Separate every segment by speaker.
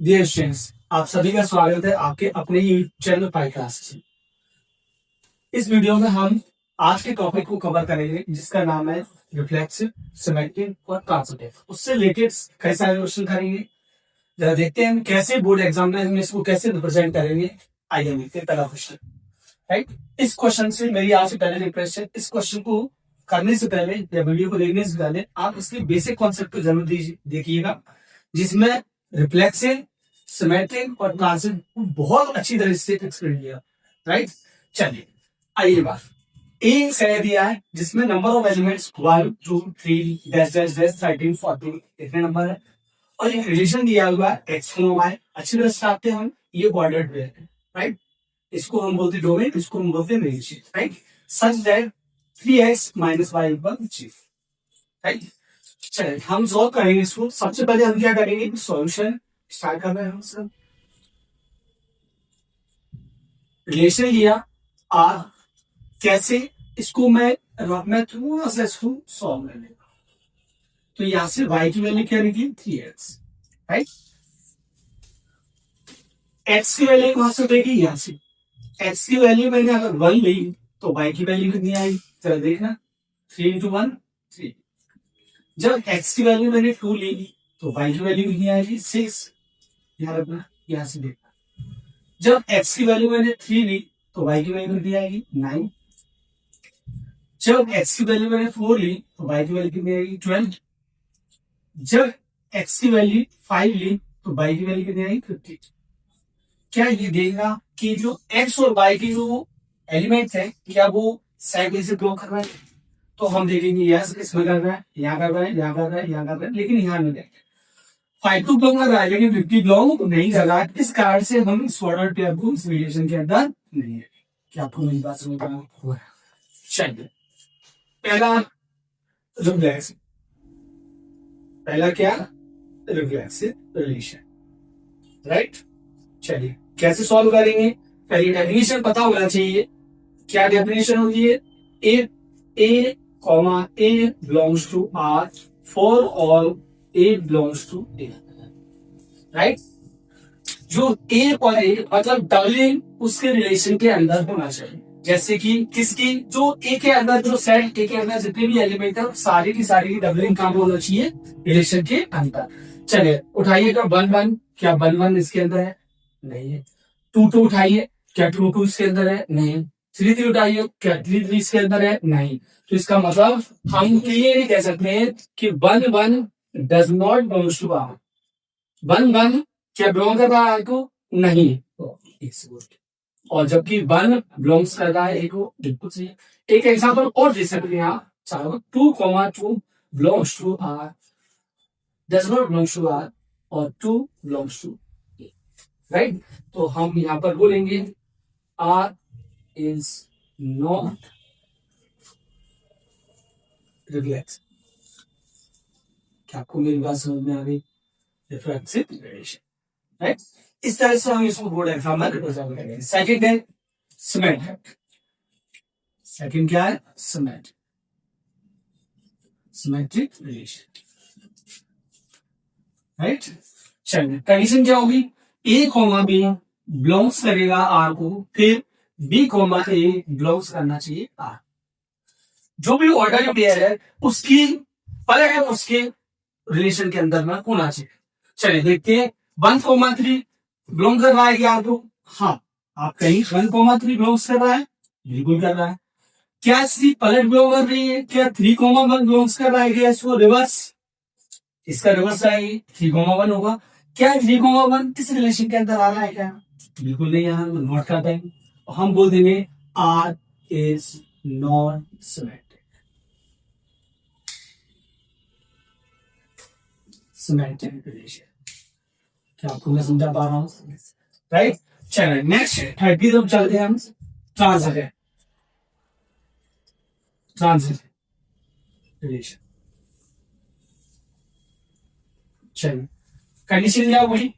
Speaker 1: Dear students, आप सभी का स्वागत है आपके अपने यूट्यूब चैनल पाई क्लासेस में। इस वीडियो में हम आज के टॉपिक को कवर करेंगे जिसका नाम है रिफ्लेक्सिव, सिमेट्रिक और ट्रांजिटिव। उससे रिलेटेड कई सारे क्वेश्चन करेंगे। जरा देखते हैं हम कैसे बोर्ड एग्जाम में हम इसको कैसे रिप्रेजेंट करेंगे। आइए देखते हैं पहला क्वेश्चन। राइट, इस क्वेश्चन से मेरी आपसे पहले रिक्वेस्ट है, इस क्वेश्चन को करने से पहले या वीडियो को देखने से पहले आप इसके बेसिक कॉन्सेप्ट को जरूर देखिएगा, जिसमें रिफ्लेक्सिव, सिमेट्रिक और ट्रांजिट बहुत अच्छी तरह से एक्सप्लेन किया। राइट, चलिए आइए बात एक से दिया है जिसमें number of elements 1 2 3 dash dash dash 13 14 इतने नंबर है और एक रिलेशन दिया हुआ है एक्स वाई। अच्छी तरह से आते हैं हम, ये कोऑर्डिनेट पे है। राइट, इसको हम बोलते डोमेन, इसको हम बोलते relation. Right, such that 3x minus y equal 3। Right, चलिए हम सॉल्व करेंगे इसको। सबसे पहले हम क्या करेंगे, सॉल्यूशन स्टार्ट कर रहे हैं हम सब। रिलेशन लिया आर, कैसे इसको मैं थोड़ा सा इसको सॉल्व कर लेगा। तो यहां से y की वैल्यू क्या निकली 3x। राइट, x की वैल्यू कहां से देगी, यहां से x की वैल्यू मैंने अगर 1 ली तो y की वैल्यू कितनी आई, चलो देखना 3 इंटू 1 3। जब x की वैल्यू मैंने 2 ली तो y की वैल्यू कितनी आएगी 6। याद रखना, यहां से देखना जब x की वैल्यू मैंने 3 ली तो y की वैल्यू कितनी आएगी 9। जब x की वैल्यू मैंने 4 ली तो y की वैल्यू कितनी आएगी 12। जब x की वैल्यू 5 ली तो y की वैल्यू कितनी आएगी 50। क्या ये देगा कि जो x और y की जो एलिमेंट है क्या वो साइड से ग्रो कर रहा है, तो हम देखेंगे यस इसमें कर रहा है, यहाँ कर रहा है, यहाँ कर रहा है, यहाँ कर रहा है, लेकिन यहाँ नहीं देखेंगे 5 टू बिलोंग कर रहा है लेकिन 50 बिलोंग नहीं कर रहा है। इस कारण से हम इस ऑर्डर पेयर को इस रिलेशन के अंदर नहीं है। क्या आपको मेरी बात समझ में आ रहा है? चलिए पहला रिफ्लेक्स, पहला क्या रिफ्लेक्सिव रिलेशन। राइट, चलिए कैसे सॉल्व करेंगे, पहले डेफिनेशन पता होना चाहिए। क्या डेफिनेशन होती है, A comma A belongs to R for all A belongs to A. Right, जो ए और ए मतलब डबलिंग उसके रिलेशन के अंदर होना चाहिए। जैसे कि किसकी, जो ए के अंदर जो सेट ए के अंदर जितने भी एलिमेंट है सारी की डबलिंग कहाँ होना चाहिए, रिलेशन के अंदर। चलिए उठाइएगा 1 1, क्या 1 1 इसके अंदर है, नहीं है। 2 2 उठाइए, क्या 2 2 इसके अंदर है, नहीं। 3 3 उठाइए, क्या 3 3 इसके अंदर है, नहीं। तो इसका मतलब हम क्लियरली कह सकते हैं कि 1 1 does not belongs to R. 1 1 क्या बिलोंग कर रहा है को, नहीं। तो और जबकि 1 बिलोंग्स कर रहा है ए को, बिल्कुल सही। एक एग्जांपल और दे सकते हैं आप चाहो, 2 2 belongs to R, does not belongs to R और 2 बिलोंग्स टू ए। राइट, तो हम यहां पर बोलेंगे आर इज नॉट रिफ्लेक्स। क्या आपको मेरी बात समझ में आ गई, रिफ्लेक्सिव रिलेशन। राइट, इस तरह से हम इसको बोर्ड एग्जाम में रिप्रेजेंट करेंगे। सेकंड है सिमेट्रिक। सेकंड क्या है, सिमेट्रिक रिलेशन। राइट, चलिए कंडीशन क्या होगी, ए कॉमा बी बिलोंग्स करेगा आर को, फिर बी कॉमा ए बिलोंग्स करना चाहिए आर। जो भी ऑर्डर पेयर है उसकी पहले है उसके रिलेशन के अंदर में होना चाहिए। चलिए देखते हैं 1 बिलोंग कर रहा है क्या आपको, हाँ आप कहीं 1 3 बिलोंग्स कर रहा है, बिल्कुल कर रहा है। क्या इसकी पलट बिलोंग कर रही है, क्या 3 1 बिलोंग्स कर रहा है, क्या इसको रिवर्स, इसका रिवर्स आएगी 3 1 होगा। क्या 3 1 किस रिलेशन के अंदर आ रहा है, क्या बिल्कुल नहीं, यहाँ नॉट कर देंगे। हम बोल देंगे R is non symmetric. Symmetric relation, क्या आपको मैं समझा पा रहा हूँ। राइट, चलिए नेक्स्ट 30 तक चलते हैं हम। Transitive relation. चलिए कंडीशन क्या हुई,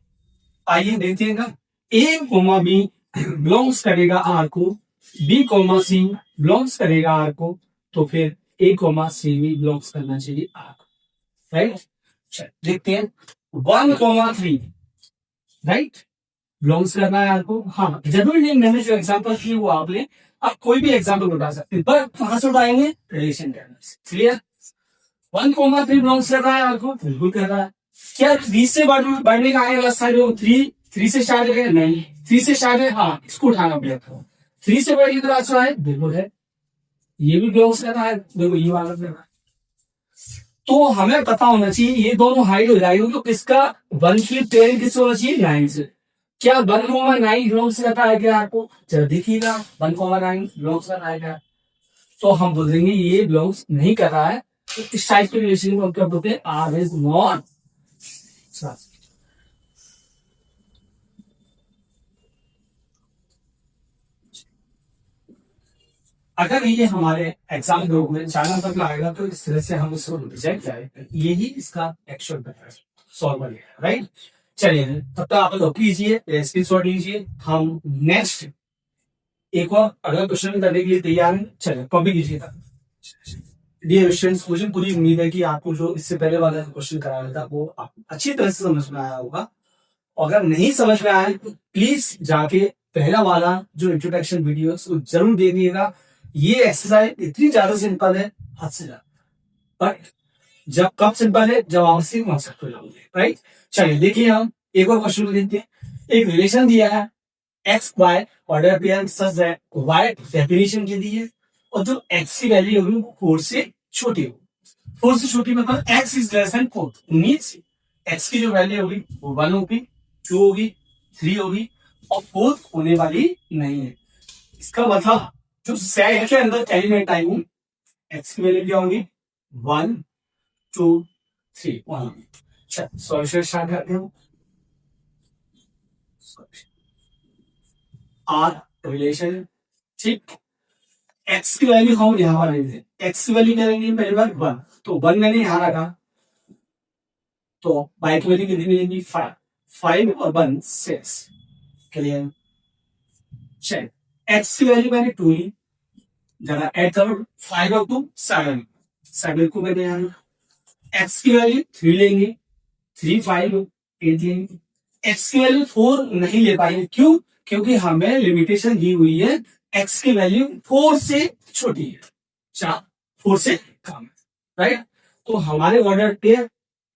Speaker 1: आइए देखते हैं। ए कोमा बी बिलोंग्स करेगा आर को, बी कोमा सी बिलोंग्स करेगा आर को, तो फिर ए कोमा सी भी बिलोंग्स करना चाहिए आर को। राइट, देखते हैं 1 3 राइट, बिलोंग्स करना है आपको। हाँ, जरूरी नहीं मैंने जो एग्जांपल की वो आप ले, आप कोई भी एग्जांपल उठा सकते हैं, पर कहां से उठाएंगे, रिलेशन टर्म से। क्लियर, 1,3 बिलोंग्स कर रहा है आपको, बिल्कुल कर रहा है। क्या 3 से बढ़ने का आएगा साइड, 3 से स्टार्ट है, नहीं 3 से स्टार्ट है, हाँ इसको उठाना पड़ेगा। 3 से बढ़ की क्लास है, बिल्कुल है, ये भी बिलोंग्स कर रहा है, देखो ये वाला कर रहा है। तो हमें पता होना चाहिए ये दोनों हाइड हो जाएगी, तो किसका 1 की पेयर किस होना चाहिए, 9 से। क्या 1,9 बिलोंग्स करता है क्या आपको, चलो देखिएगा 1,9 बिलोंग्स कर रहा है क्या, तो हम बोल देंगे ये बिलोंग्स नहीं कर रहा है। तो इस टाइप के रिलेशन को हम क्या बोलते हैं, आर इज नॉट। अगर ये हमारे एग्जाम ग्रुप में चाइना तक आएगा तो इस तरह से हम इसको रिजेक्ट करें, यही इसका एक्चुअल सॉल्वर है, राइट। चलिए तब तक आप लोग कीजिए, स्क्रीनशॉट लीजिए, हम नेक्स्ट एक और अगला क्वेश्चन करने के लिए तैयार हैं। चलिए कॉपी कीजिएगा। डियर स्टूडेंट्स, मुझे पूरी उम्मीद है कि आपको जो इससे पहले वाला क्वेश्चन कराया था वो अच्छी तरह से समझ में आया होगा। अगर नहीं समझ में आया तो प्लीज जाके पहला वाला जो इंट्रोडक्शन वीडियो उसको जरूर देखिएगा। ये एक्सरसाइज इतनी ज्यादा सिंपल है, हद से ज्यादा, बट जब कब सिंपल है, जब आप इससे कॉन्सेप्ट हो जाओगे, राइट। चलिए देखिए हम एक और क्वेश्चन देखते हैं। एक रिलेशन दिया है x y order pair such that y definition के लिए, और जो एक्स की वैल्यू होगी वो 4 से छोटी होगी। 4 से छोटी मतलब x is less than 4, means x की जो वैल्यू होगी वो 1 होगी, 2 होगी, 3 होगी, और 4 होने वाली नहीं है। इसका मतलब जो सेट के अंदर एलिमेंट आएंगे एक्स की वैल्यू क्या होगी, 1 2 3 1। सॉल्यूशन स्टार्ट करते हैं। आर रिलेशन, ठीक, एक्स की वैल्यू हम यहां पर लेंगे, एक्स की वैल्यू क्या लेंगे पहली बार 1, तो 1 मैंने यहां रखा, तो वाई की वैल्यू कितनी मिलेगी 5, 5 और 1 6। क्लियर, चल एक्स की वैल्यू मैंने 2 ली, जरा ऐड करो 5 और 2 7, 7 को मैंने यहाँ एक्स की वैल्यू 3 लेंगे, 3 5 8 लेंगे। एक्स की वैल्यू 4 नहीं ले पाएंगे, क्यों, क्योंकि हमें लिमिटेशन दी हुई है एक्स की वैल्यू 4 से छोटी है, 4 से कम है, राइट। तो हमारे ऑर्डर पेयर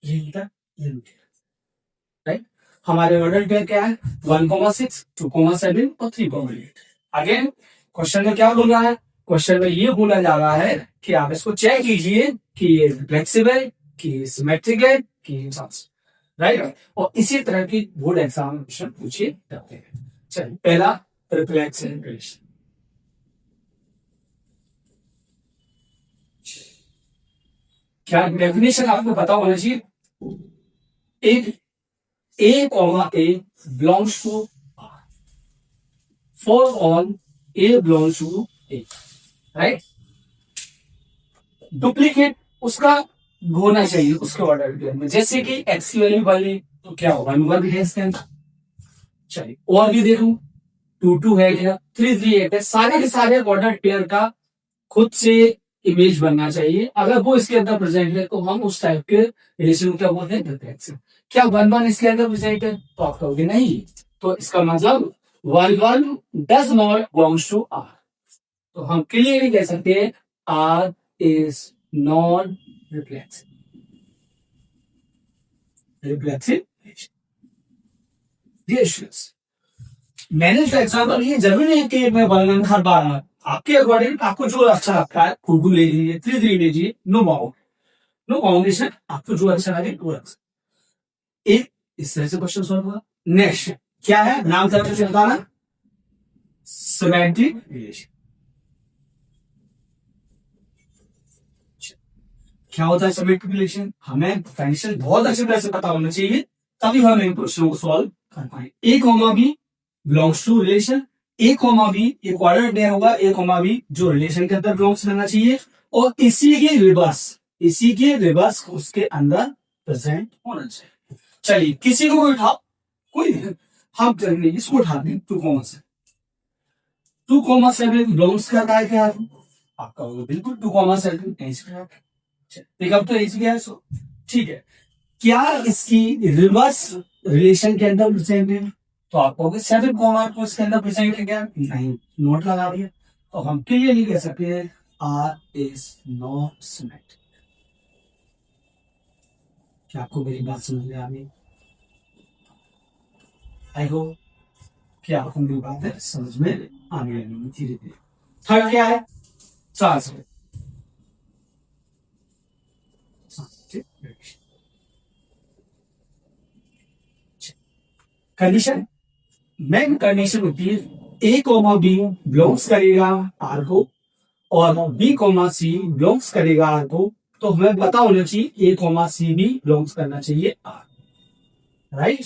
Speaker 1: यही था, राइट। हमारे ऑर्डर पेयर क्या है, 1,6 2,7 और 3,8। अगेन क्वेश्चन में क्या बोल रहा है, क्वेश्चन में ये बोला जा रहा है कि आप इसको चेक कीजिए कि ये फ्लेक्सिबल, कि सिमेट्रिक है, कि राइट। और इसी तरह की बोर्ड एग्जाम क्वेश्चन पूछे जाते हैं। चलिए पहला रिफ्लेक्स रिलेशन, क्या डेफिनेशन आपको पता होना चाहिए। एक A, A belongs to R. For all A belongs to A, right? Duplicate उसका होना चाहिए उसके ऑर्डर में, जैसे कि एक्स की वैल्यू वाली तो क्या होगा, 1 है इसके अंदर। चलिए और भी देखो, 2 2 है क्या, 3 3 8 है, सारे के सारे ऑर्डर पेयर का खुद से इमेज बनना चाहिए। अगर वो इसके अंदर प्रेजेंट है तो हम उस टाइप के रिलेशन को क्या बोलते हैं, रिफ्लेक्स। क्या 1 1 इसके अंदर प्रेजेंट है, तो आप कहोगे नहीं, तो इसका मतलब 1 1 does not belongs to R. तो हम क्लियरली कह सकते हैं R is non reflexive, reflexive. मैंने तो एग्जाम्पल ये जरूरी नहीं है कि मैं वर्णन हर बार आपके अकॉर्डिंग आपको जो अच्छा लगता है 2 2 ले लीजिए, 3 3 ले लीजिए, नो बाउंड, नो बाउंडेशन, आपको जो अच्छा लगे वो रख सकते। एक इस तरह से क्वेश्चन सॉल्व हुआ। नेक्स्ट क्या है, नाम तरह से बताना, सिमेट्रिक रिलेशन। क्या होता है सिमेट्रिक रिलेशन, हमें डिफिनेशन बहुत अच्छी तरह से पता होना चाहिए, तभी हम इन क्वेश्चनों को सॉल्व कर पाए। A comma B belongs to relation, A comma B एक ऑर्डर पेयर होगा, ए कॉमा बी जो रिलेशन के अंदर बिलोंग्स करना चाहिए, और इसी के रिवर्स उसके अंदर प्रेजेंट होना चाहिए। चलिए किसी को उठाओ, कोई नहीं, हम करेंगे इसको उठा दें 2,7 बिलोंग्स करता है क्या, आपका बिल्कुल 2,7 पिकअप तो ऐसी क्या है, ठीक है। क्या इसकी रिवर्स रिलेशन के अंदर प्रेजेंट है, तो आप कहोगे 7 इसके अंदर प्रेजेंट है क्या? नहीं, नोट लगा दिया। तो हम क्लियरली कह सकते हैं आर इज नॉट सिमेट्रिक। क्या आपको मेरी बात समझ में आ गई? आई होप कि आपको मेरी बात है समझ में आने लगी धीरे धीरे। थर्ड क्या है? ट्रांसलेट। कंडीशन, मेन कंडीशन होती है ए कोमा बी बिलोंग्स करेगा आर को और बी कोमा सी बिलोंग्स करेगा आर को, तो हमें पता होना चाहिए ए कोमा सी भी बिलोंग्स करना चाहिए आर, राइट?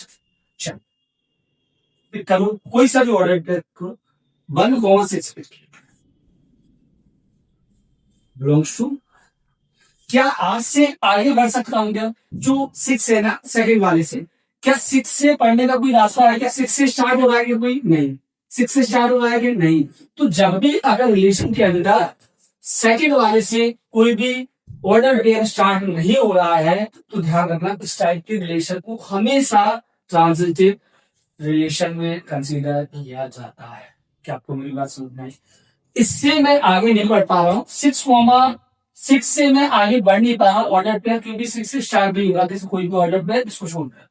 Speaker 1: चलो फिर करो कोई सा भी ऑर्डर करो, 1,6 बिलोंग्स टू, क्या आज से आगे बढ़ सकता हूं क्या? जो 6 है ना सेकंड वाले से, क्या 6 से पढ़ने का कोई रास्ता है क्या? 6 से स्टार्ट हो रहा है क्या? कोई नहीं। 6 से स्टार्ट हो रहा है क्या? नहीं। तो जब भी अगर रिलेशन के अंदर सेकंड वाले से कोई भी ऑर्डर पेयर स्टार्ट नहीं हो रहा है, तो ध्यान रखना इस टाइप के रिलेशन को हमेशा ट्रांजिटिव रिलेशन में कंसीडर किया जाता है। क्या आपको मेरी बात समझ में आई? इससे मैं आगे नहीं बढ़ पा रहा हूँ, 6 से मैं आगे बढ़ नहीं पा रहा ऑर्डर पेयर, क्योंकि 6 से स्टार्ट भी होगा, जैसे कोई भी ऑर्डर पेयर इसको छोड़ रहा है,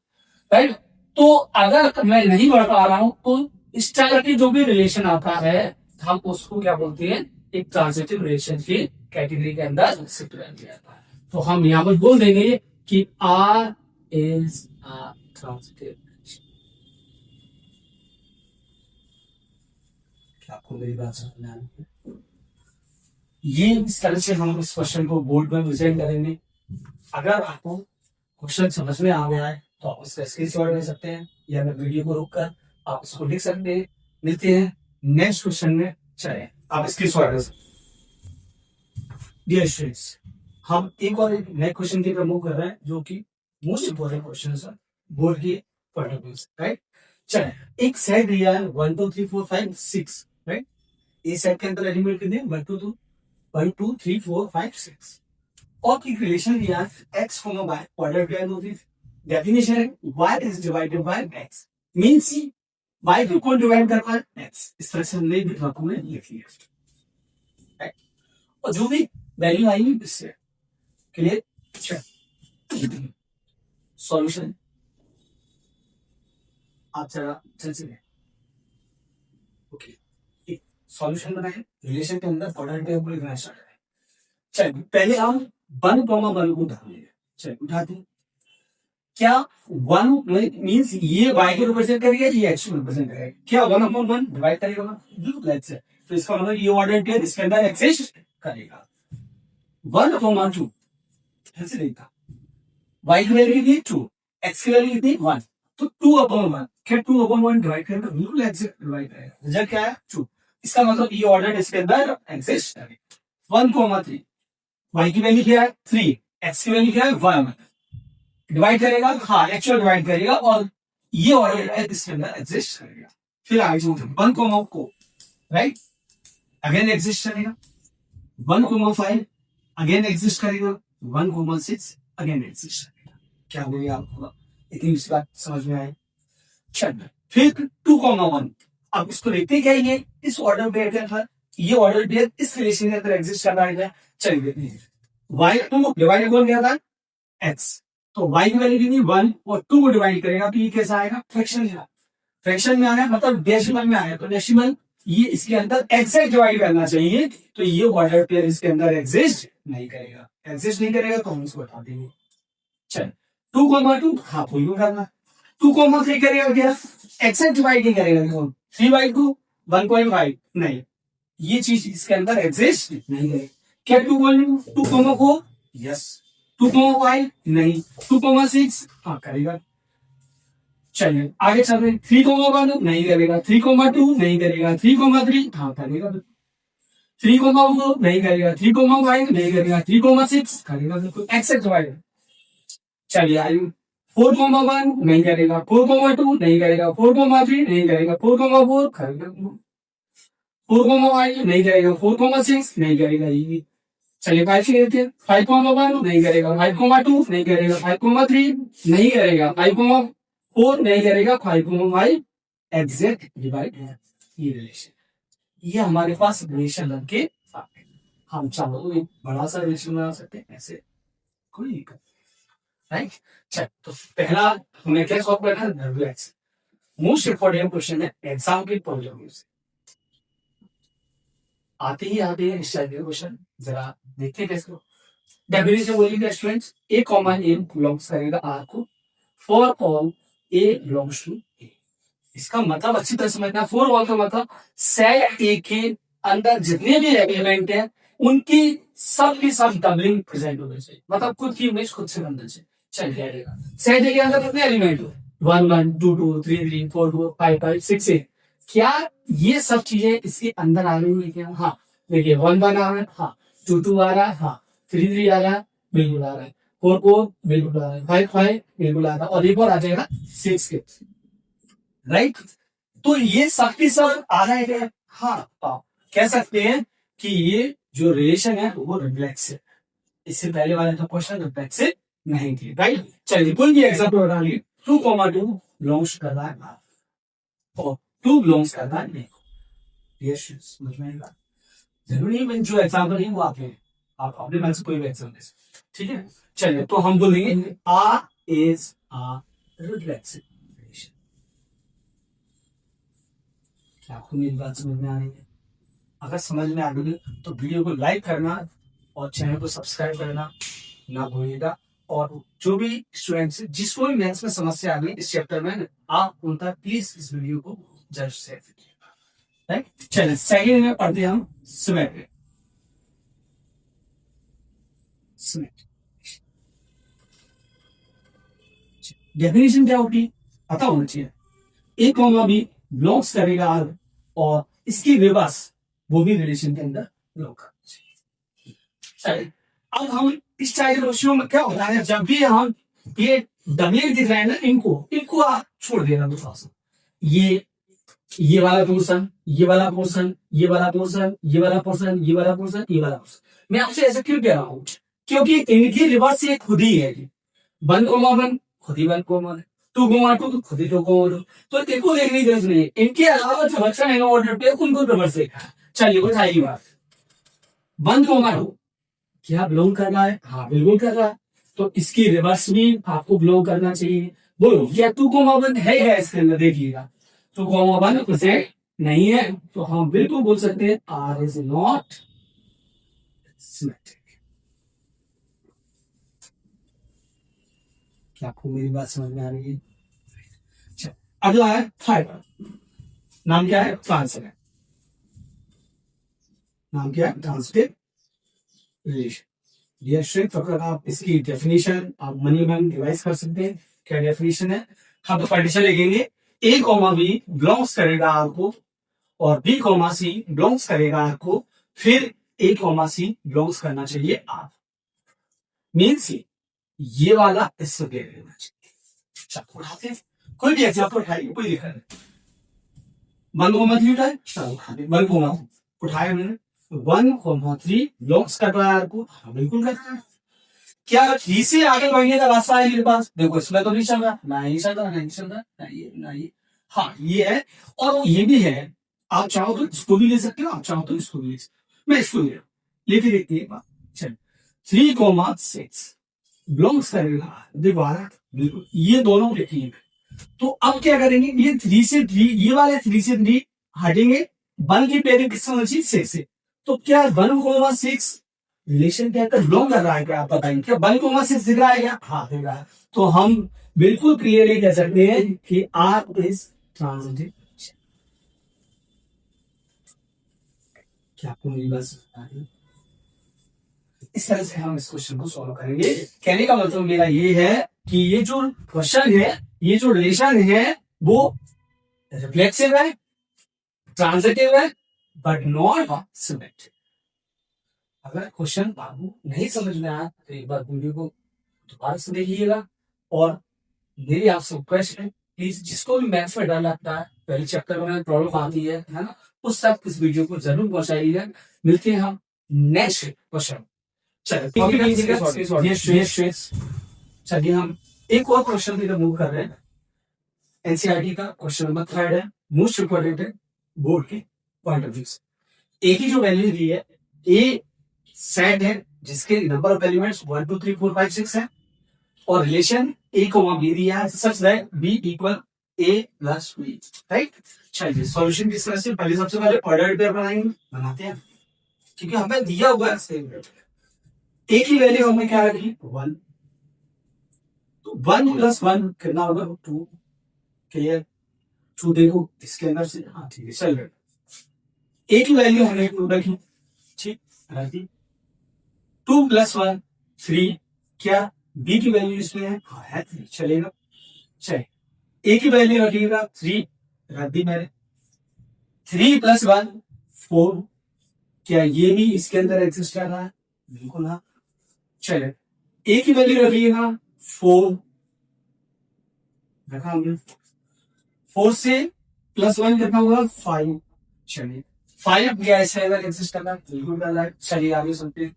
Speaker 1: राइट? तो अगर मैं नहीं बढ़ पा रहा हूं तो इस टाइप की जो भी रिलेशन आता है हम उसको क्या बोलते हैं? एक ट्रांजिटिव रिलेशन की कैटेगरी के अंदर शिफ्ट कर दिया जाता है। तो हम यहां पर बोल देंगे कि R is a transitive relation. क्या आपको मेरी बात समझ में आ रही है? ये इस तरह से हम इस क्वेश्चन को बोर्ड में प्रेजेंट करेंगे। अगर आपको क्वेश्चन समझ में आ गया है तो आप इसका स्क्रीनशॉट ले सकते हैं, या मैं वीडियो को रोककर आप इसको लिख सकते हैं। मिलते हैं नेक्स्ट क्वेश्चन में। चले आप स्क्रीनशॉट ले सकते हैं। डियर स्टूडेंट्स, हम एक और एक नए क्वेश्चन की तरफ मूव कर रहे हैं, जो कि मोस्ट इंपोर्टेंट क्वेश्चन है बोर्ड के पॉइंट ऑफ व्यू से, राइट? चले, एक सेट दिया है 1 2 3 4 5 6, राइट? ए सेट के अंदर एलिमेंट कितने? 1 2 3 4 5 6, और एक रिलेशन दिया है x, y ऑर्डर पेयर होती है। डेफिनेशन है y is divided by x, means y को कौन डिवाइड कर रहा है? x। इस तरह से हमने लिख लिया, और जो भी वैल्यू आएगी इससे क्लियर। सॉल्यूशन आप जरा चलिए, ओके, सॉल्यूशन बनाए रिलेशन के अंदर ऑर्डर पेयर को लिखना स्टार्ट करें। चलिए पहले हम 1 को उठा लेंगे। चलिए उठाते हैं। क्या 1 मींस ये y को रिप्रेजेंट करेगा, ये x को रिप्रेजेंट करेगा। क्या 1/1 डिवाइड करेगा? लेट्स से, तो इसका मतलब ये ऑर्डर पेयर इसके अंदर एग्जिस्ट करेगा। 1/2 ऐसे नहीं था, y की वैल्यू कितनी? 2, x की वैल्यू कितनी? 1, तो 2/1। क्या 2/1 डिवाइड करेगा? बिल्कुल एग्जिस्ट डिवाइड करेगा। रिजल्ट क्या है? 2। इसका मतलब ये ऑर्डर इसके अंदर एग्जिस्ट करेगा। 1,3, y की वैल्यू क्या है? 3, x की वैल्यू क्या है? 1। डिवाइड करेगा, हाँ एक्चुअल डिवाइड करेगा, और ये ऑर्डर इसके अंदर एग्जिस्ट करेगा। फिर आगे 1 को राइट अगेन एग्जिस्ट करेगा। 1,5 अगेन एग्जिस्ट करेगा। 1,6 अगेन एग्जिस्ट करेगा। क्या बोलिए आपको इतनी बात समझ में आए? चलिए फिर 2,1, अब इसको देखते क्या ये इस ऑर्डर पेयर के अंदर, ये ऑर्डर पेयर इस रिलेशन के अंदर एग्जिस्ट कर रहा है। चलिए देखते हैं, y2 डिवाइड कौन किया था? x, तो y की वैल्यू कितनी? 1, और 2 को डिवाइड करेगा तो ये कैसा आएगा? फ्रैक्शन। फ्रैक्शन में आया मतलब डेसिमल में आया, तो डेसिमल ये इसके अंदर एग्जैक्ट डिवाइड करना चाहिए, तो ये ऑर्डर पेयर इसके अंदर एग्जिस्ट नहीं करेगा। एग्जिस्ट नहीं करेगा तो हम इसको हटा देंगे। चल 2,2 हाँ फुल करना। 2,3 करेगा क्या? एग्जैक्ट डिवाइड नहीं करेगा। 3/2 1.5 नहीं, ये चीज इसके अंदर एग्जिस्ट नहीं करेगी। क्या 2,4 यस। 2,5 नहीं। 2,6 हाँ करेगा। चलिए आगे चल रहे। 3,1 नहीं करेगा। 3,2 नहीं करेगा। 3,3 हाँ करेगा। 3,4 नहीं करेगा। 3,5 नहीं करेगा। 3,6 करेगा। बिल्कुल एक्सेप्ट डिवाइड। चलिए आयु 4,1 नहीं करेगा। 4,2 नहीं करेगा। 4,3 नहीं करेगा। 4,4 करेगा। 4,5 नहीं करेगा। 4,6 नहीं करेगा। ये चलिए 5 लेते हैं। 5,1 नहीं करेगा। 5,2 नहीं करेगा। 5,3 नहीं करेगा। 5,4 4 नहीं करेगा 5 एग्जैक्ट डिवाइड ये रिलेशन, ये हमारे पास रिलेशन लग के हम चाहो तो एक बड़ा सा रिलेशन बना सकते हैं ऐसे, कोई दिक्कत राइट। चल तो पहला हमने क्या सॉल्व करना है, रिलैक्स। मोस्ट इंपॉर्टेंट क्वेश्चन है एग्जाम के पॉइंट ऑफ व्यू से, आते हैं इस टाइप के क्वेश्चन, जरा देखते हैं कैसे। डेफिनेशन बोलिएगा students, A comma A belongs करेगा आर को for all A belongs to A. इसका मतलब अच्छी तरह समझना, फॉर ऑल का मतलब सेट ए के अंदर जितने भी एलिमेंट हैं उनकी सब की सब डबलिंग प्रेजेंट होने चाहिए, मतलब खुद की इमेज खुद से बनना चाहिए। चलिए सेट ए के अंदर कितने एलिमेंट हो, 1 1 2 2 3 3 4 4 5 5 6 8, क्या ये सब चीजें इसके अंदर आ रही है क्या? हाँ देखिए 1 1 आ रहा है, हाँ 2 2 आ रहा है, हाँ 3 3 आ रहा है, बिल्कुल आ रहा है, 4 4 बिल्कुल आ रहा है, 5 5 बिल्कुल आ रहा है, और एक और आ जाएगा 6 के, राइट। तो ये सब के सब आ रहा है, हाँ कह सकते हैं कि ये जो रिलेशन है वो रिफ्लेक्स है। इससे पहले वाला जो क्वेश्चन रिफ्लेक्स से नहीं थी, राइट। चलिए कोई भी एग्जांपल बता लीजिए, 2,2 बिलोंग्स कर रहा है और 2 बिलोंग्स कर रहा है नहीं, ये समझ में आएगा। जरूरी है जो एग्जाम्पल है वो आप अपने मन से कोई भी एग्जाम्पल दे, ठीक है। चलिए तो हम बोलेंगे आ इज आ रिफ्लेक्सिव रिलेशन। क्या आपको मेरी बात समझ में आ रही है? अगर समझ में आ गई तो वीडियो को लाइक करना और चैनल को सब्सक्राइब करना ना भूलिएगा। और जो भी स्टूडेंट्स जिसको भी मैथ्स में समस्या आ गई इस चैप्टर में, आप उन तक प्लीज इस वीडियो को जरूर शेयर कीजिएगा, राइट। चलिए सेकंड में पढ़ते हैं हम सिमेट्री। डेफिनेशन क्या होगी पता होना चाहिए, ए कॉमा बी बिलोंग्स करेगा आर और इसकी रिवर्स वो भी रिलेशन के अंदर बिलोंग करना चाहिए। अब हम इस टाइप के क्वेश्चनों में क्या होता है, जब भी हम ये डबल दिख रहे हैं ना, इनको आप छोड़ देना थोड़ा सा, ये वाला पोर्शन, ये वाला पोर्शन, ये वाला पोर्शन, ये वाला पोर्शन, ये वाला पोर्शन, ये वाला पोर्शन। मैं आपसे ऐसा क्यों कह रहा हूं, क्योंकि इनकी रिवर्स ये खुद ही है, 1 कोमा 1 खुद ही 1 कोमा 1, 2 कोमा 2 खुद ही 2 कोमा 2, तो इनको देखने की जरूरत नहीं है। इनके अलावा जो बच्चा है ऑर्डर पे उनको रिवर्स देखा है। चलिए उठाइए बात, 1 कोमा 2 क्या बिलोंग कर रहा है? हाँ बिल्कुल कर रहा है, तो इसकी रिवर्स भी आपको बिलोंग करना चाहिए। बोलो क्या 2 कोमा 1 है इसके अंदर? देखिएगा 2 कोमा 1 प्रेजेंट नहीं है, तो हम बिल्कुल बोल सकते हैं आर इज नॉट सिमेट्रिक। क्या आपको मेरी बात समझ में आ रही है? अगला है फाइबर, नाम क्या है? ट्रांजिटिव। नाम क्या है? Transitive relation. डियर स्टूडेंट, अगर आप इसकी डेफिनेशन आप मनी मैन डिवाइस कर सकते हैं। क्या डेफिनेशन है? हम तो कंडीशन लिखेंगे, ए कॉमा बी बिलोंग्स करेगा आर को और बी कॉमा सी बिलोंग्स करेगा आर को, फिर ए कॉमा सी बिलोंग्स करना चाहिए आर। मीन्स ये वाला इससे दे देना चाहिए। उठाते कोई भी एग्जाम्पल उठाइए, कोई दिक्कत नहीं। 1 कोमा 3 उठाए, 1 कोमा उठाए मैंने, 1 कोमा 3 बिलोंग्स कर रहा है आर को, बिल्कुल कर रहा है। क्या 3 से आगे बढ़ने का रास्ता है मेरे पास? देखो इसमें तो नहीं चल रहा, नहीं चल रहा, नहीं चल रहा, ना ये, हाँ ये है और ये भी है। आप चाहो तो इसको भी ले सकते हो, आप चाहो तो इसको भी ले सकते हो। मैं इसको ले रहा हूँ, लेके देखते हैं। चलो 3 कोमा 6 बिलोंग्स करेगा, देखो आ रहा बिल्कुल, ये दोनों लिखेंगे। तो अब क्या करेंगे, ये 3 से 3, ये वाले 3 से 3 हटेंगे, 1 की पेयरिंग किससे होनी चाहिए? 6 से। तो क्या 1 कोमा 6 रिलेशन के अंदर बिलोंग कर रहा है? क्या आप बताएंगे, क्या 1 कोमा 6 दिख रहा है क्या? हाँ दिख रहा है। तो हम बिल्कुल क्लियरली कह सकते हैं कि आर इज ट्रांजिटिव। क्या आपको मेरी बात समझ आ रही है? इस तरह से हम इस क्वेश्चन को सॉल्व करेंगे। कहने का मतलब मेरा ये है कि ये जो क्वेश्चन है, ये जो रिलेशन है वो रिफ्लेक्सिव है, ट्रांजिटिव है, बट नॉट सिमेट्रिक। अगर क्वेश्चन आपको नहीं समझ में आया तो एक बार वीडियो को दोबारा से देखिएगा। और मेरी आपसे रिक्वेस्ट है, प्लीज जिसको भी मैथ्स में डर लगता है, पहले चैप्टर में प्रॉब्लम आती है ना, उस तक इस वीडियो को जरूर पहुंचाइएगा। मिलते हैं हम नेक्स्ट क्वेश्चन। चलिए हम एक और क्वेश्चन की मूव कर रहे हैं। एनसीईआरटी का क्वेश्चन नंबर 3 है, मोस्ट इंपोर्टेंट है बोर्ड के पॉइंट ऑफ व्यू से। ए की जो वैल्यू दी है, ए सेट है जिसके नंबर ऑफ एलिमेंट्स 1 2 3 4 5 6 है, और रिलेशन ए को वहां बी दिया है such that b equal a plus b, right. चलिए सॉल्यूशन किस तरह से, पहले सबसे पहले ऑर्डर पेयर बनाते हैं, क्योंकि हमें दिया हुआ है सेम। ए की वैल्यू हमें क्या रखी 1, तो 1 प्लस 1 कितना होगा 2, क्लियर। 2 देखो इसके अंदर से, हाँ ठीक है चल। ए की वैल्यू हमने 2 रखी, ठीक रखी। 2 प्लस 1 3, क्या बी की वैल्यू इसमें है, हाँ है 3, चलेगा। चलिए ए की वैल्यू रखिएगा 3, रख दी मैंने। 3 प्लस 1 4, क्या ये भी इसके अंदर एग्जिस्ट कर रहा है, बिल्कुल हाँ। चलिए ए की वैल्यू रखिएगा 4, रखा हमने। 4 से प्लस 1 कितना होगा 5, चलिए 5 क्या इसके अंदर एग्जिस्ट कर रहा है, बिल्कुल कर रहा है। चलिए आगे सुनते हैं।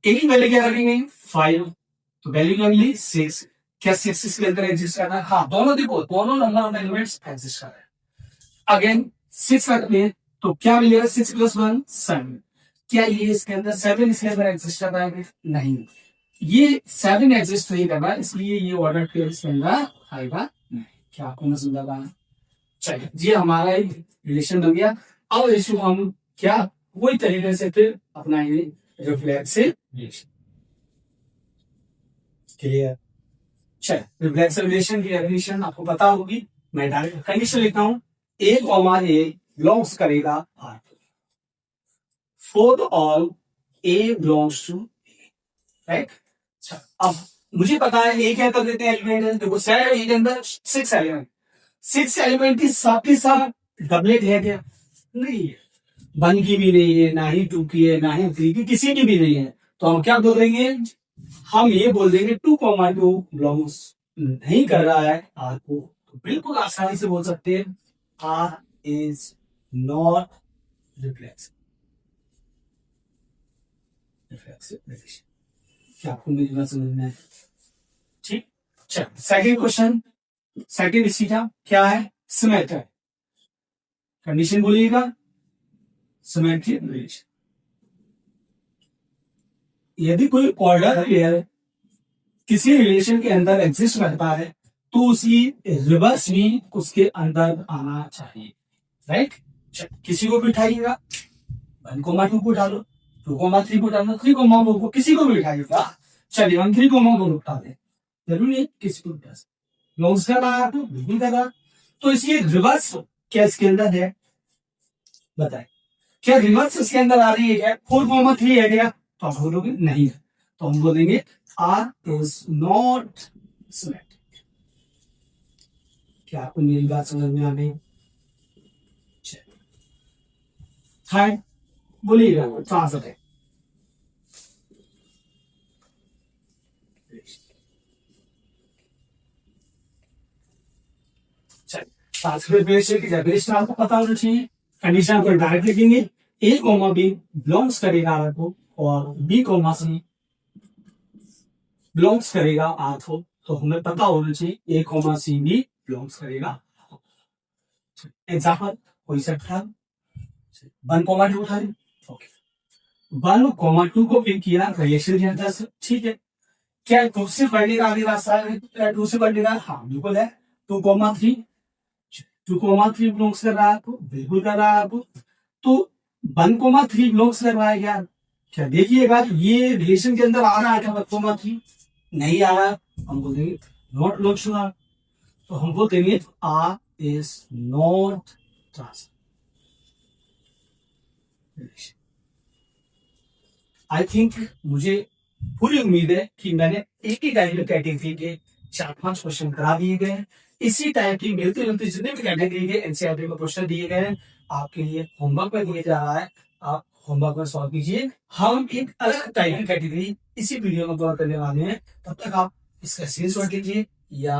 Speaker 1: ए की वैल्यू क्या रखेंगे 5, तो वैल्यू क्या मिली 6, क्या 6 इसके अंदर एग्जिस्ट कर रहा है, हाँ दोनों देखो दोनों नंबर ऑफ एलिमेंट्स एग्जिस्ट कर रहे हैं। अगेन 6 रखते हैं तो क्या मिलेगा 6 प्लस 1 7, क्या ये इसके अंदर 7 इसके अंदर एग्जिस्ट कर रहा है, नहीं ये 7 एग्जिस्ट नहीं कर रहा, इसलिए ये ऑर्डर पेयर इसके अंदर आएगा नहीं। क्या आपको समझ आ रहा है। चलिए ये हमारा एक रिलेशन बन गया। अब इसको हम क्या वही तरीके से फिर अपनाएंगे रिफ्लेक्सिव रिलेशन, क्लियर। चलिए रिफ्लेक्सिव रिलेशन की डेफिनेशन आपको पता होगी, मैं डायरेक्ट कंडीशन लिखता हूं, ए कॉमा ए बिलोंग्स करेगा R, for all A belongs to right. अब मुझे पता है ए क्या कर देते हैं एलिमेंट, देखो सेट ए के अंदर 6 एलिमेंट, 6 एलिमेंट की साथ ही साथ डबलेट है क्या, नहीं है। 1 की भी नहीं है, ना ही 2 की है, ना ही 3 की, किसी की भी नहीं है। तो हम क्या बोल देंगे, हम ये बोल देंगे 2,2 बिलोंग्स नहीं कर रहा है आर को, तो बिल्कुल आसानी से बोल सकते हैं R is not reflexive relation. क्या आपको मेरी बात समझ में है, ठीक। चल सेकंड क्वेश्चन, सेकंड इसी का क्या है, सिमेट्रिक कंडीशन बोलिएगा, सिमेट्रिक रिलेशन। यदि कोई ऑर्डर पेयर किसी रिलेशन के अंदर एग्जिस्ट करता है तो उसी रिवर्स भी उसके अंदर आना चाहिए, राइट। किसी को भी उठाइएगा 1,2 को उठा लो, 2,3 को उठा लो, 3,4 को, किसी को भी उठाइएगा। चलिए हम 3,4 को उठा दें, जरूरी नहीं किसी को उठा सकते, लॉन्ग्स का रहा तो बिल्कुल कर रहा। तो इसलिए रिवर्स क्या इसके अंदर है, बताए क्या रिवर्स इसके अंदर आ रही है क्या, 4,3 है क्या, तो आप बोलोगे नहीं है, तो हम बोलेंगे आर इज नॉट सिमेट्रिक। क्या आपको मेरी बात समझ में आ गई। थर्ड बोलिएगा ट्रांसफर है, ट्रांसफर की डेफिनेशन आपको पता होना चाहिए। कंडीशन को डायरेक्ट लिखेंगे, ए कोमा बी बिलोंग्स करेगा आर को और बी कोमा सी बिलोंग्स करेगा आर को, तो हमें पता होना चाहिए ए कोमा सी भी बिलोंग्स करेगा। एग्जाम्पल कोई सकता 1,2 था, ओके 1,2 को पिक किया रिलेशन के अंदर से, ठीक है। क्या 2 से बढ़ने का आगे रास्ता है, 2 से बढ़ने का, हाँ बिल्कुल है। 2,3 2,3 बिलोंग्स कर रहा है आपको, बिल्कुल कर रहा है आपको। तो 1,3 बिलोंग्स कर रहा है क्या, क्या देखिएगा ये रिलेशन के अंदर आ रहा है क्या 1,3 नहीं आ रहा, हम बोल देंगे नॉट बिलोंग्स टू आर, तो हम बोल देंगे R is not transfer. I think मुझे पूरी उम्मीद है कि मैंने एक ही टाइप की कैटेगरी के 4-5 क्वेश्चन करा दिए गए हैं। इसी टाइप की मिलती जुलती जितने भी कैटेगरी के एनसीईआरटी में क्वेश्चन दिए गए हैं आपके लिए होमवर्क में दिया जा रहा है, आप होमवर्क में सॉल्व कीजिए। हम एक अलग टाइप की कैटेगरी इसी वीडियो में कवर करने वाले हैं, तब तक आप इसका स्क्रीनशॉट लीजिए या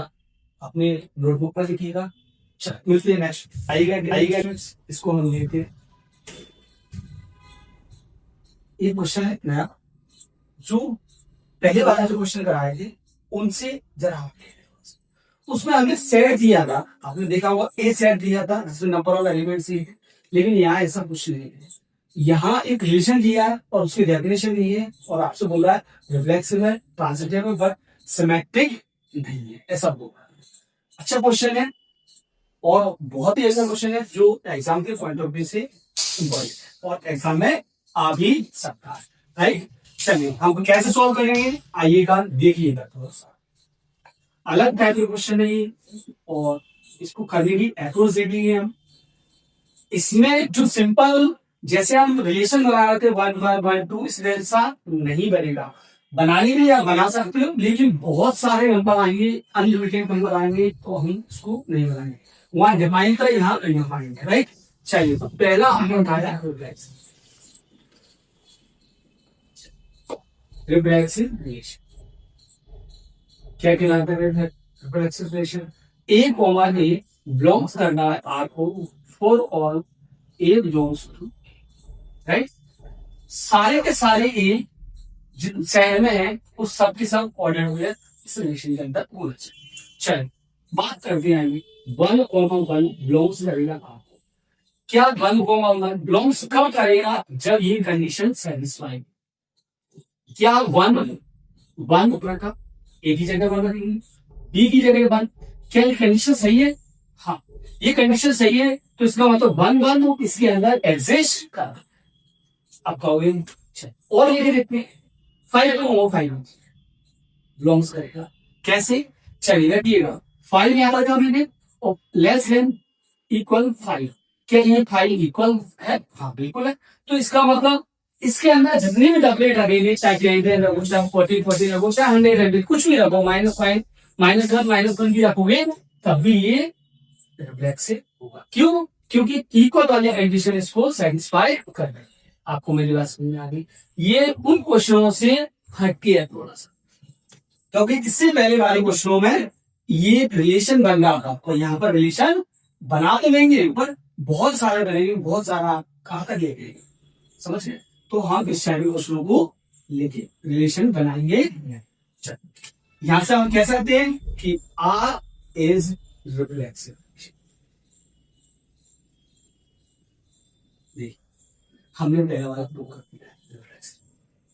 Speaker 1: अपने नोटबुक पर लिखिएगा। मिलते हैं नेक्स्ट आइएगा इसको हम लेते हैं। एक क्वेश्चन है नया, जो पहले वाला जो क्वेश्चन कराए थे उनसे जरा उसमें हमने सेट दिया था, आपने देखा होगा ए सेट दिया था जिसमें नंबर ऑफ एलिमेंट्स ही है, लेकिन यहाँ ऐसा कुछ नहीं है। यहाँ एक रिलेशन दिया है और उसकी डेफिनेशन दी है और आपसे बोल रहा है रिफ्लेक्सिव है, ट्रांजिटिव है, बट सिमेट्रिक नहीं है, ऐसा बोला। अच्छा क्वेश्चन है और बहुत ही ऐसा क्वेश्चन है जो एग्जाम के पॉइंट ऑफ व्यू से इम्पोर्टेंट और एग्जाम में आ भी सकता है, राइट। चलिए हम कैसे सॉल्व करेंगे, आइएगा देखिएगा। थोड़ा सा अलग टाइप के क्वेश्चन है ये और इसको करने की अप्रोच देखेंगे हम। इसमें जो सिंपल जैसे हम रिलेशन बना रहे थे 1 1 1 2, इस जैसा नहीं बनेगा। बनाने भी आप बना सकते हो, लेकिन बहुत सारे नंबर आएंगे, अनलिमिटेड नंबर आएंगे, तो हम इसको नहीं बनाएंगे। वहां डिफाइन था, यहाँ डिफाइन है, राइट। चलिए तो पहला हमने उठाया रिफ्लेक्सिव रिलेशन। क्या कहलाता है रिफ्लेक्सिव रिलेशन? ए कॉमा ए बिलोंग्स करना है आर को for all A belongs to, right. सारे के सारे ए जिन शहर में है उस सब के सब ऑर्डर हुए इस रिलेशन के अंदर होना चाहिए। चलिए बात करते हैं 1 कॉमा 1 बिलोंग्स करेगा आपको। क्या 1 कॉमा 1 बिलोंग्स कब करेगा? जब ये कंडीशन सेटिस्फाई। क्या 1 1 का ए की जगह 1 रखेंगे, बी की जगह 1। क्या ये कंडीशन सही है? हाँ, ये कंडीशन सही है, तो इसका मतलब 1 1 इसके अंदर एग्जिस्ट कर। अब कहोगे और ये देखते हैं 5 को 5 बिलोंग्स करेगा कैसे? चलिए रखिएगा 5 यहाँ पर मैंने और लेस देन इक्वल 5। क्या ये 5 इक्वल है? हाँ बिल्कुल है। तो इसका मतलब इसके अंदर जितने भी डबलेट लगेंगे, चाहे 10 रखो, चाहे 40 रखो, चाहे 100 कुछ भी रखो, -5 -1 भी रखोगे तब भी ये रिफ्लेक्सिव होगा। क्यों? क्योंकि इक्वल वाले कंडीशन इसको सेटिस्फाई कर रहे हैं। आपको मेरी बात समझ में आ गई? ये उन क्वेश्चनों से हटके है थोड़ा सा, क्योंकि इससे पहले वाले क्वेश्चनों में ये रिलेशन बन रहा था, तो यहाँ पर रिलेशन बना तो लेंगे पर बहुत सारे बनेंगे, बहुत सारा कहां तक लेंगे, समझ गए? तो हम इस सारे क्वेश्चनों को लेके रिलेशन बनाएंगे। यहां से हम कह सकते हैं कि आर इज रिफ्लेक्सिव। हमने पहला वाला प्रूव कर दिया,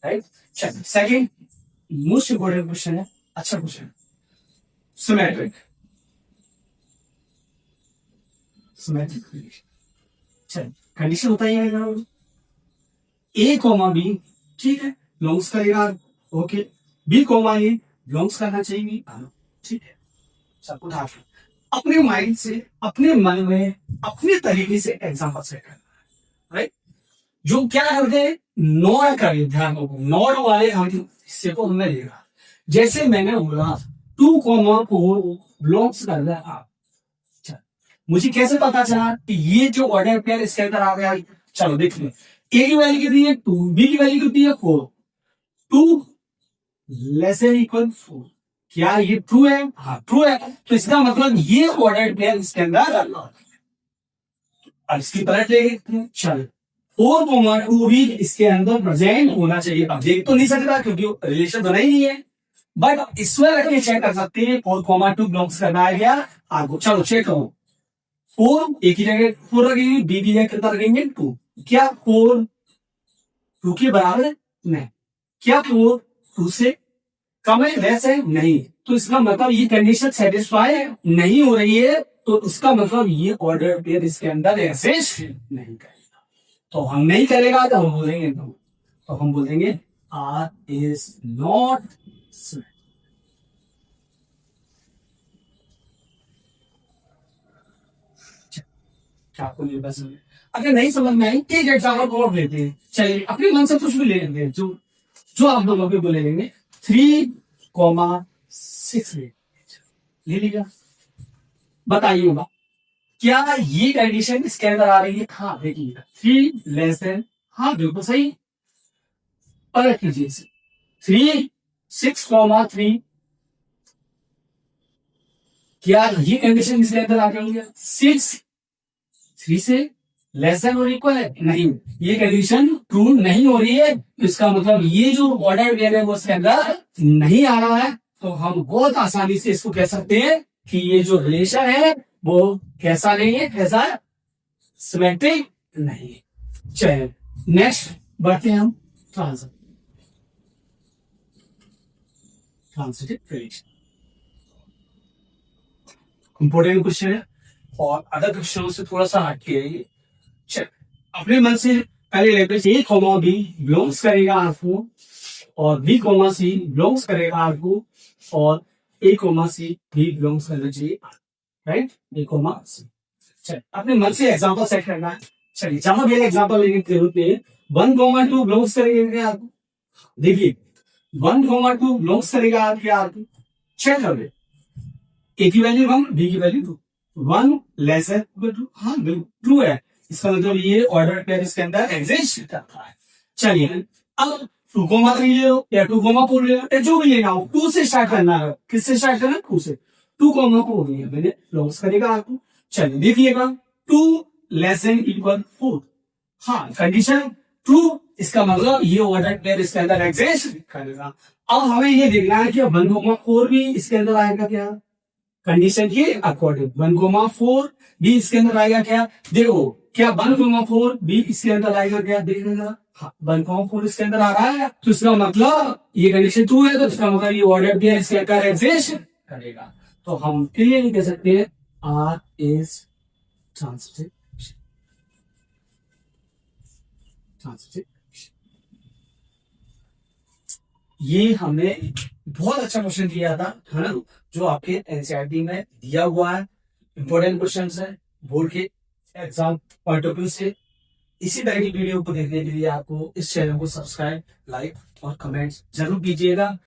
Speaker 1: राइट। चलिए सेकंड मोस्ट इंपोर्टेंट क्वेश्चन है, अच्छा क्वेश्चन है, सिमेट्रिक रिलेशन। चलिए कंडीशन बताइए, ए कॉमा बी, ठीक है, बिलोंग्स करेगा, ओके। बी कॉमा ए बिलोंग्स करना चाहिए, ठीक है। सब कुछ आप अपने माइंड से, अपने मन में, अपने तरीके से एग्जाम्पल सेट करना है, राइट। जो क्या करते हैं नॉट करें, ध्यान रखो नॉट वाले हम हिस्से को हमने देखा। जैसे मैंने बोला 2 कॉमा 4 बिलोंग्स करना है आप, मुझे कैसे पता चला कि ये जो ऑर्डर पेयर इसके अंदर आ गया? चलो देखते हैं। ए की वैल्यू कितनी है 2, बी की वैल्यू कितनी है 4, 2 लेस देन इक्वल 4। क्या ये ट्रू है? हाँ ट्रू है। तो इसका मतलब ये ऑर्डर पेयर इसके अंदर, अब इसकी पलट लेंगे। चलो 4 भी इसके अंदर प्रेजेंट होना चाहिए। अब देख तो नहीं सकता क्योंकि रिलेशन बना ही नहीं है, बट इसमें रखने चेक कर सकते हैं 4 बिलोंग्स करना है क्या आपको। चलो चेक करो, 4 ए की जगह 4 रखेंगे, बी की जगह कितना रखेंगे 2। क्या 4 2 के बराबर है? नहीं। क्या 4 2 से कम है, लेस है? नहीं। तो इसका मतलब ये कंडीशन सेटिस्फाई नहीं हो रही है, तो इसका मतलब ये ऑर्डर पेयर इसके अंदर एग्जिस्ट नहीं करेगा। तो हम नहीं करेगा तो हम बोलेंगे नो, तो हम बोलेंगे आर इज नॉट। आपको ये बस अगर नहीं समझ में आई एक एग्जाम्पल और लेते हैं। चलिए अपने मन से कुछ भी ले लेंगे, जो जो आप लोगों के बोले लेंगे। 3,6 ले लीजिए, बताइएगा क्या ये कंडीशन इसके अंदर आ रही है? हाँ देखिएगा 3 लेस देन, हाँ बिल्कुल सही। पलट कीजिए 3 6,3, क्या ये कंडीशन इसके अंदर आ रही है? 6 3 से लेस देन और इक्वल है? नहीं, ये कंडीशन ट्रू नहीं हो रही है। इसका मतलब ये जो ऑर्डर पेयर है वो इसके अंदर नहीं आ रहा है। तो हम बहुत आसानी से इसको कह सकते हैं कि ये जो रिलेशन है वो कैसा नहीं है, कैसा सिमेट्रिक नहीं है। चलिए नेक्स्ट बढ़ते हैं हम ट्रांजिटिव रिलेशन। इंपॉर्टेंट क्वेश्चन है और अदर क्वेश्चनों से थोड़ा सा हटके है ये। चल अपने मन से पहले लेते ए कॉमा बी बिलोंग्स करेगा आर को, और बी कॉमा सी बिलोंग्स करेगा आर को, और ए कॉमा सी भी बिलोंग्स करना चाहिए आर, राइट, ए कॉमा सी। चल अपने मन से एग्जांपल सेट करना है। चलिए जहां भी एग्जांपल लेने की जरूरत नहीं है। 1,2 बिलोंग्स करेगा आर को, देखिए 1,2 बिलोंग्स करेगा आर के आर को। चेक कर ले, ए की वैल्यू 1, बी की वैल्यू 2, 1 लेस है 2, हाँ बिल्कुल ट्रू है, इसका मतलब ये ऑर्डर पेयर इसके अंदर एग्जिस्ट करता है। चलिए अब 2,3 ले लो या 2,4 ले लो, जो भी लेना हो 2 से स्टार्ट करना है। किससे स्टार्ट करना है? 2 से। 2,4 लिया मैंने, लॉस करेगा आपको। चलिए देखिएगा 2 लेस देन इक्वल 4, हाँ कंडीशन ट्रू, इसका मतलब ये ऑर्डर पेयर इसके अंदर एग्जिस्ट करेगा। अब हमें ये देखना है कि 1,4 भी इसके अंदर आएगा क्या, कंडीशन के अकॉर्डिंग 1,4 भी इसके अंदर आएगा क्या। देखो क्या 1,4 भी इसके अंदर आएगा क्या, देखना। हाँ 1,4 इसके अंदर आ रहा है, तो इसका मतलब ये कंडीशन ट्रू है, तो इसका मतलब ये ऑर्डर पेयर इसके अंदर एग्जिस्ट करेगा। तो हम क्लियरली कह सकते हैं आर इज ट्रांजिटिव। ये हमने बहुत अच्छा क्वेश्चन दिया था, है ना, जो आपके एनसीईआरटी में दिया हुआ है। इंपॉर्टेंट क्वेश्चन है बोर्ड के एग्जाम पॉइंट ऑफ व्यू से। इसी तरह की वीडियो को देखने के लिए आपको इस चैनल को सब्सक्राइब, लाइक और कमेंट्स जरूर कीजिएगा।